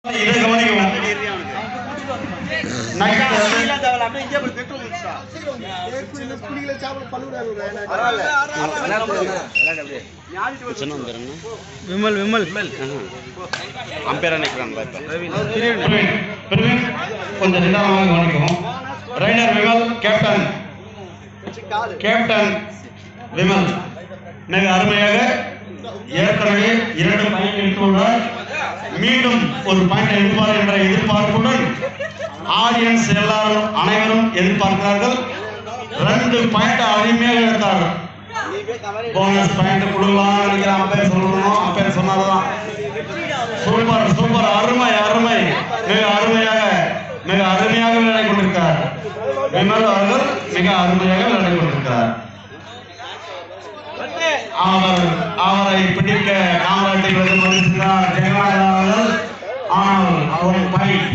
இதை கவனிக்கவும். விமல் விமல் அம்பேரா நிக்கிறான்ல இப்ப பிரவீன் கொஞ்சம் நிதானமாக கவனிக்கவும். ரைடர் விமல், கேப்டன் விமல் மிக அருமையாக ஏற்கனவே 2 பாயிண்ட் எடுத்துள்ளார். மீண்டும் ஒரு பாயிண்ட் எடுப்பார் என்ற எதிர்பார்ப்புடன் ஆடியன்ஸ் எல்லாரும் அனைவரும் எதிர்பார்க்கிறார்கள். 2 பாயிண்ட் அருமையாக எடுத்தார். போனஸ் பாயிண்ட் கொடுக்கலாம் நினைக்கிற அம்பேர் சொல்லணும். அம்பேர் சொன்னால்தான் சூப்பர் சூப்பர், அருமை அருமை, மிக அருமையாக விளையாடி கொண்டிருக்கிறார். விமல் அவர்கள் மிக அருமையாக விளையாடி கொண்டிருக்கிறார். அவரை பிடிக்க காமராட்டில் ஜெயமாலா அவர்கள் ஆனால் அவர் பாயிண்ட்